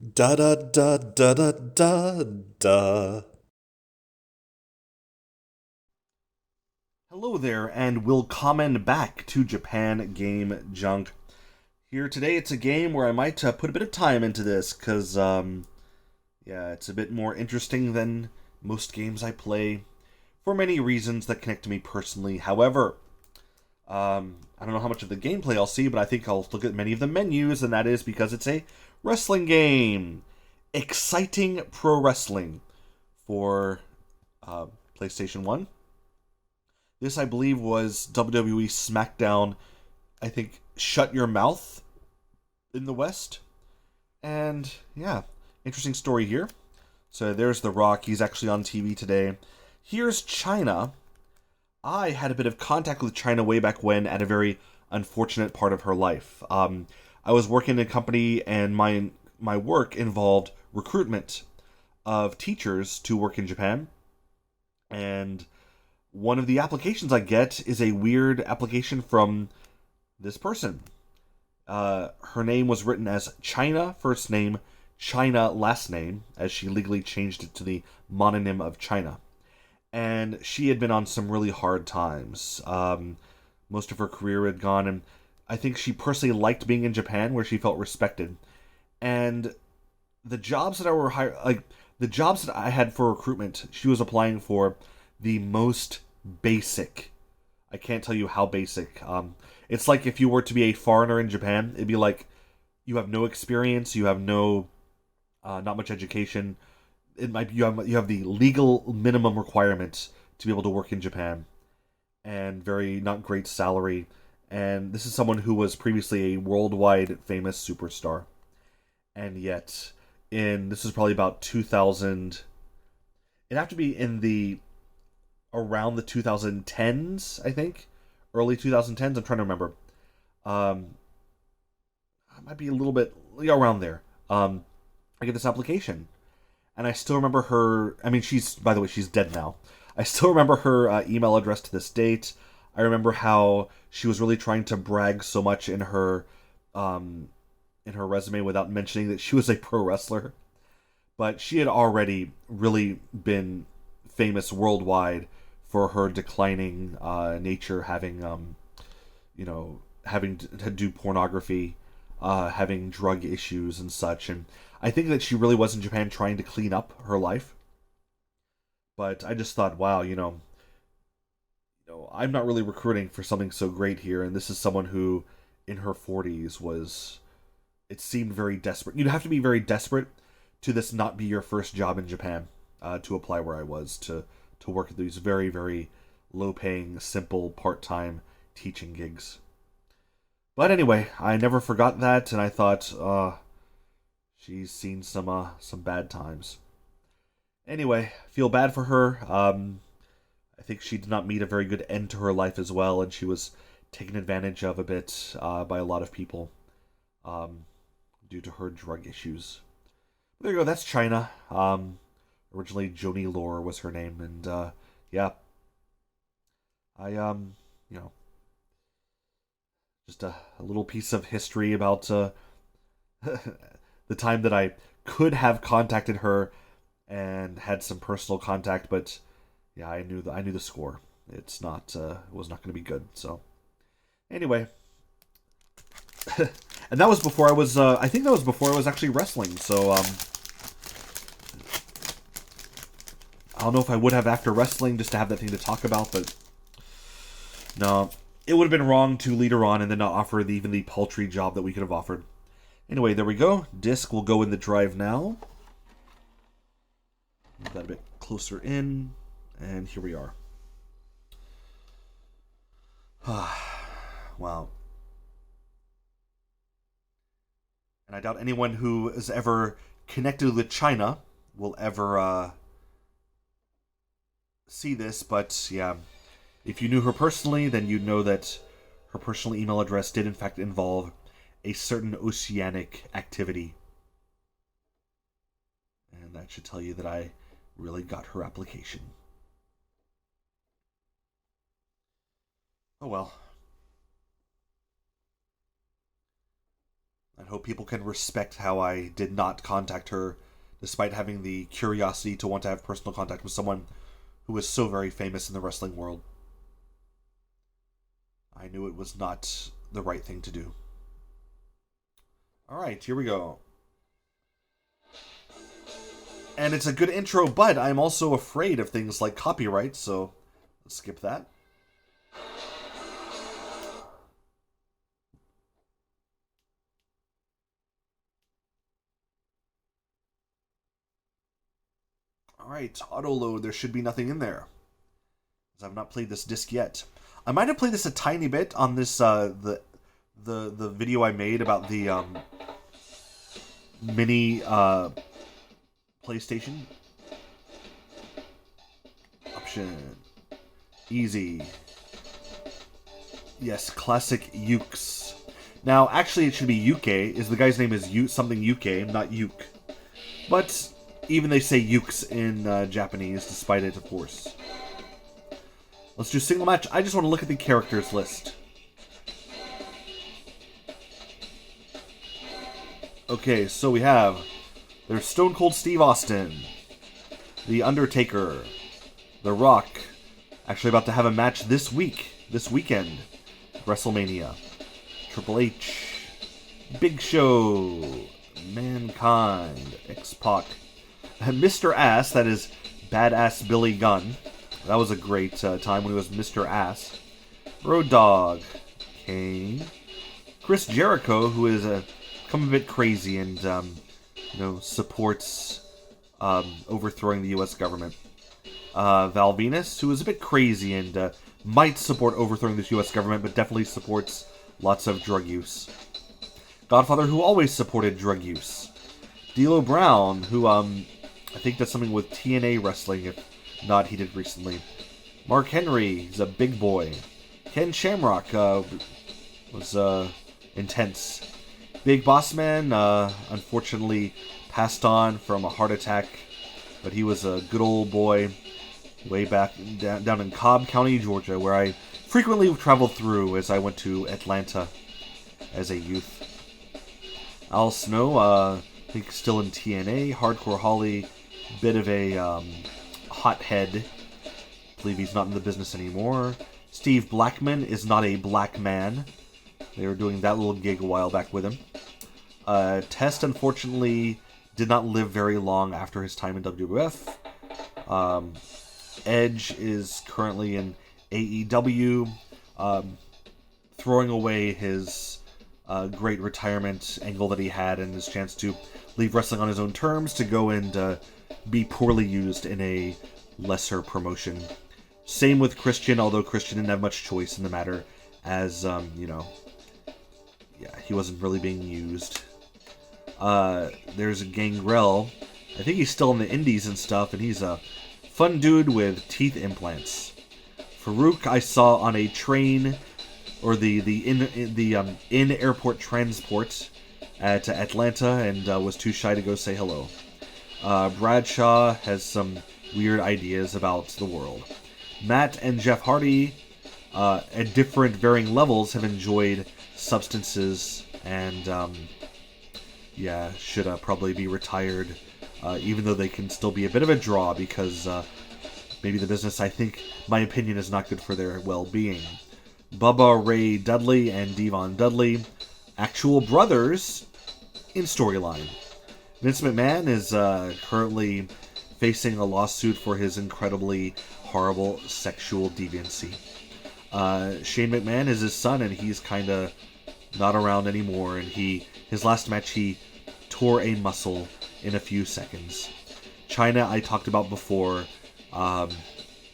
Da da da da da da da. Hello there, and willkommen back to Japan Game Junk. Here today, it's a game where I might put a bit of time into this, because, yeah, it's a bit more interesting than most games I play, for many reasons that connect to me personally. However, I don't know how much of the gameplay I'll see, but I think I'll look at many of the menus, and that is because it's a wrestling game. Exciting Pro Wrestling for PlayStation 1. This, I believe, was WWE SmackDown, I think, Shut Your Mouth in the West. And, yeah, interesting story here. So there's The Rock. He's actually on TV today. Here's China. I had a bit of contact with China way back when at a very unfortunate part of her life. I was working in a company, and my work involved recruitment of teachers to work in Japan. And one of the applications I get is a weird application from this person. Her name was written as China first name, China last name, as she legally changed it to the mononym of China. And she had been on some really hard times. Most of her career had gone, and I think she personally liked being in Japan, where she felt respected. And the jobs that the jobs that I had for recruitment, she was applying for the most basic. I can't tell you how basic. It's like if you were to be a foreigner in Japan, it'd be like you have no experience, you have no, not much education. It might be you have the legal minimum requirements to be able to work in Japan, and very not great salary. And this is someone who was previously a worldwide famous superstar, and yet this is probably about 2000. It'd have to be in the around the 2010s, I think, early 2010s. I'm trying to remember. It might be a little bit around there. I get this application. And I still remember her. I mean, by the way, she's dead now. I still remember her email address to this date. I remember how she was really trying to brag so much in her resume without mentioning that she was a pro wrestler. But she had already really been famous worldwide for her declining nature, having having to do pornography, having drug issues and such. And I think that she really was in Japan trying to clean up her life. But I just thought, wow, I'm not really recruiting for something so great here, and this is someone who, in her 40s, was. It seemed very desperate. You'd have to be very desperate to this not be your first job in Japan, to apply where I was, to work at these very, very low-paying, simple, part-time teaching gigs. But anyway, I never forgot that, and I thought, she's seen some bad times. Anyway, feel bad for her. I think she did not meet a very good end to her life as well, and she was taken advantage of a bit by a lot of people due to her drug issues. But there you go. That's China. Originally, Joni Lore was her name, and yeah, I just a little piece of history about the time that I could have contacted her and had some personal contact, but yeah, I knew the score. It was not going to be good. So anyway, and that was before I was. I think that was before I was actually wrestling. So I don't know if I would have after wrestling just to have that thing to talk about, but no, it would have been wrong to lead her on and then not offer even the paltry job that we could have offered. Anyway, there we go. Disc will go in the drive now. Move that a bit closer in, and here we are. Wow. And I doubt anyone who is ever connected with China will ever see this, but yeah, if you knew her personally, then you'd know that her personal email address did in fact involve a certain oceanic activity. And that should tell you that I really got her application. Oh well. I hope people can respect how I did not contact her, despite having the curiosity to want to have personal contact with someone who is so very famous in the wrestling world. I knew it was not the right thing to do. Alright, here we go. And it's a good intro, but I'm also afraid of things like copyright, so let's skip that. Alright, auto load. There should be nothing in there, because I've not played this disc yet. I might have played this a tiny bit on this the video I made about the mini PlayStation. Option. Easy. Yes, classic Ukes. Now, actually, it should be Yuke. The guy's name is something Yuke, not Yuke. But even they say Ukes in Japanese, despite it, of course. Let's do single match. I just want to look at the characters list. Okay, so we have... There's Stone Cold Steve Austin, The Undertaker, The Rock, actually about to have a match this weekend, WrestleMania, Triple H, Big Show, Mankind, X-Pac, and Mr. Ass, that is Badass Billy Gunn. That was a great time when he was Mr. Ass. Road Dogg, Kane, Chris Jericho, who is become a bit crazy and supports overthrowing the U.S. government. Val Venus, who is a bit crazy and might support overthrowing the U.S. government, but definitely supports lots of drug use. Godfather, who always supported drug use. D'Lo Brown, who I think does something with TNA wrestling, if not he did recently. Mark Henry, he's a big boy. Ken Shamrock was intense. Big Boss Man, unfortunately passed on from a heart attack, but he was a good old boy way back down in Cobb County, Georgia, where I frequently traveled through as I went to Atlanta as a youth. Al Snow, I think still in TNA. Hardcore Holly, bit of a hothead. I believe he's not in the business anymore. Steve Blackman is not a black man. They were doing that little gig a while back with him. Test, unfortunately, did not live very long after his time in WWF. Edge is currently in AEW, throwing away his great retirement angle that he had and his chance to leave wrestling on his own terms to go and be poorly used in a lesser promotion. Same with Christian, although Christian didn't have much choice in the matter, as, he wasn't really being used. There's Gangrel. I think he's still in the indies and stuff, and he's a fun dude with teeth implants. Farouk I saw on a train, or the in-airport transport at Atlanta, and was too shy to go say hello. Bradshaw has some weird ideas about the world. Matt and Jeff Hardy, at different varying levels, have enjoyed substances and should probably be retired, even though they can still be a bit of a draw because maybe the business, I think, my opinion, is not good for their well-being. Bubba Ray Dudley and Devon Dudley, actual brothers in storyline. Vince McMahon is currently facing a lawsuit for his incredibly horrible sexual deviancy. Shane McMahon is his son, and he's kind of not around anymore, and his last match he tore a muscle in a few seconds. Chyna, I talked about before,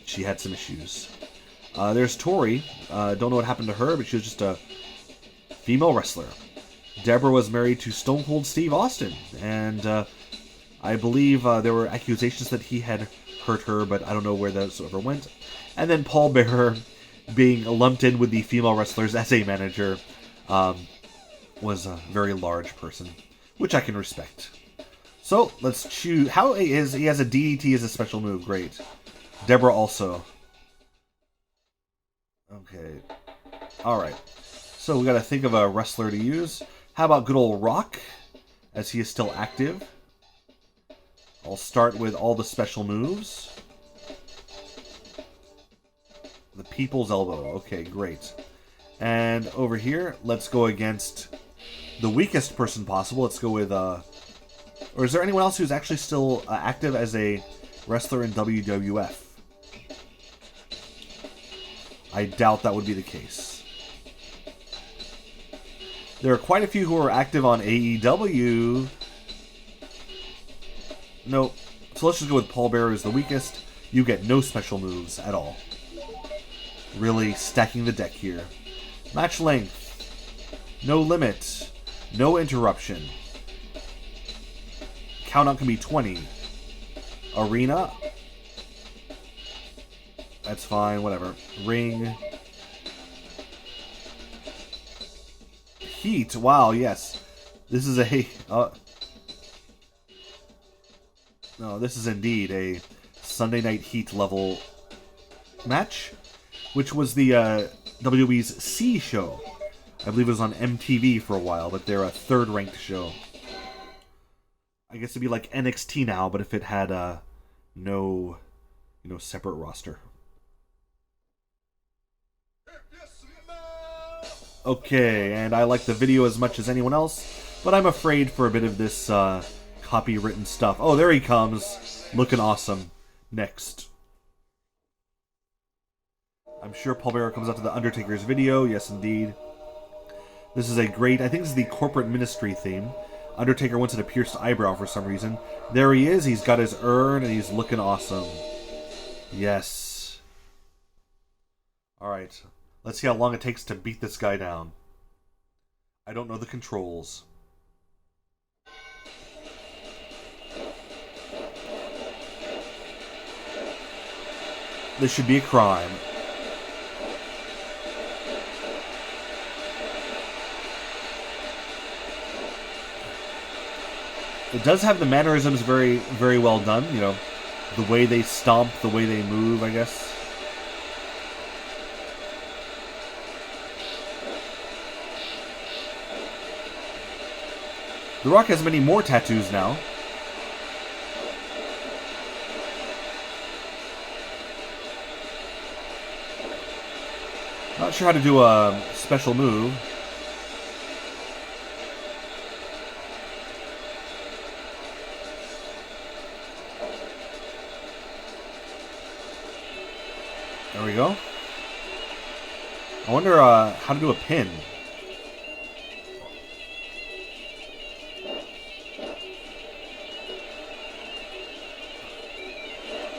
she had some issues. There's Tori, don't know what happened to her, but she was just a female wrestler. Deborah was married to Stone Cold Steve Austin, and I believe there were accusations that he had hurt her, but I don't know where those ever went. And then Paul Bearer, being lumped in with the female wrestlers as a manager, was a very large person, which I can respect. So, let's choose. He has a DDT as a special move. Great. Deborah also. Okay. Alright. So, we gotta think of a wrestler to use. How about good old Rock, as he is still active? I'll start with all the special moves. The People's Elbow. Okay, great. And over here, let's go against the weakest person possible. Let's go with... or is there anyone else who's actually still active as a wrestler in WWF? I doubt that would be the case. There are quite a few who are active on AEW. Nope. So let's just go with Paul Bearer as the weakest. You get no special moves at all. Really stacking the deck here. Match length. No limit. No interruption. Countout can be 20. Arena. That's fine, whatever. Ring. Heat. Wow, yes. This is a... no, this is indeed a Sunday Night Heat level match, which was the WWE's C show. I believe it was on MTV for a while, but they're a third-ranked show. I guess it'd be like NXT now, but if it had no, separate roster. Okay, and I like the video as much as anyone else, but I'm afraid for a bit of this copywritten stuff. Oh, there he comes. Looking awesome. Next. I'm sure Paul Bearer comes out to the Undertaker's video. Yes, indeed. This is a great... I think this is the corporate ministry theme. Undertaker wanted a pierced eyebrow for some reason. There he is. He's got his urn, and he's looking awesome. Yes. Alright. Let's see how long it takes to beat this guy down. I don't know the controls. This should be a crime. It does have the mannerisms very, very well done. The way they stomp, the way they move, I guess. The Rock has many more tattoos now. Not sure how to do a special move. There we go. I wonder how to do a pin.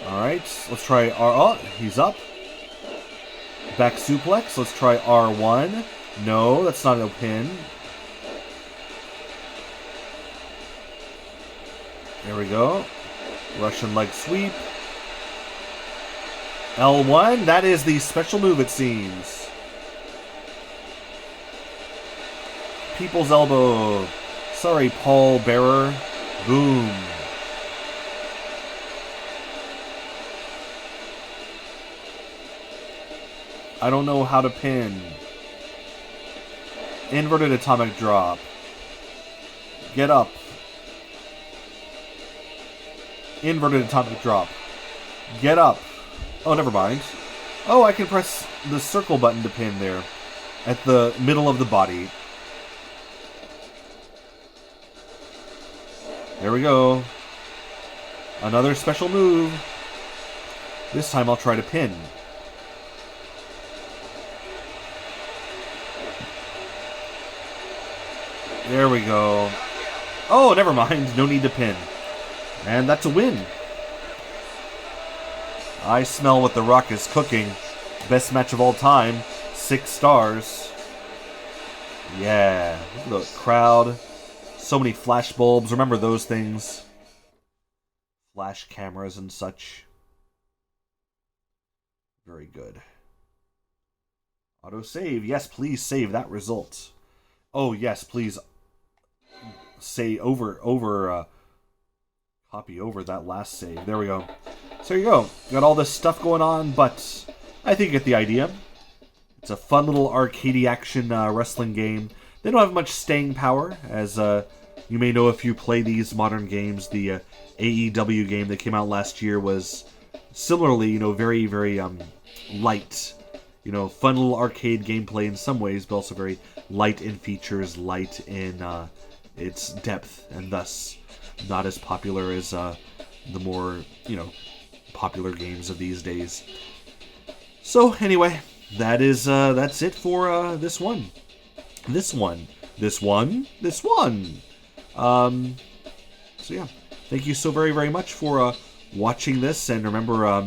Alright, let's try R. Oh, he's up. Back suplex. Let's try R1. No, that's not a pin. There we go. Russian leg sweep. L1. That is the special move, it seems. People's elbow. Sorry, Paul Bearer. Boom. I don't know how to pin. Inverted atomic drop. Get up. Inverted atomic drop. Get up. Oh, never mind. Oh, I can press the circle button to pin there. At the middle of the body. There we go. Another special move. This time I'll try to pin. There we go. Oh, never mind. No need to pin. And that's a win. I smell what The Rock is cooking. Best match of all time. 6 stars. Yeah. Look at the crowd. So many flash bulbs. Remember those things. Flash cameras and such. Very good. Auto save. Yes, please save that result. Oh, yes, please say copy over that last save. There we go. So there you go. Got all this stuff going on, but I think you get the idea. It's a fun little arcadey action wrestling game they don't have much staying power, as you may know if you play these modern games. The AEW game that came out last year was similarly, very, very light. Fun little arcade gameplay in some ways, but also very light in features, light in its depth, and thus not as popular as the more, popular games of these days. So anyway, that's it for this one. So yeah, thank you so very, very much for watching this, and remember,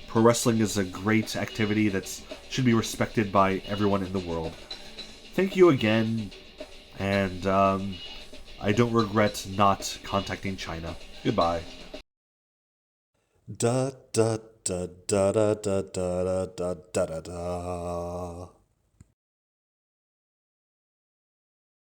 pro wrestling is a great activity that should be respected by everyone in the world. Thank you again, and I don't regret not contacting China. Goodbye. Da da da da da da da da da da da.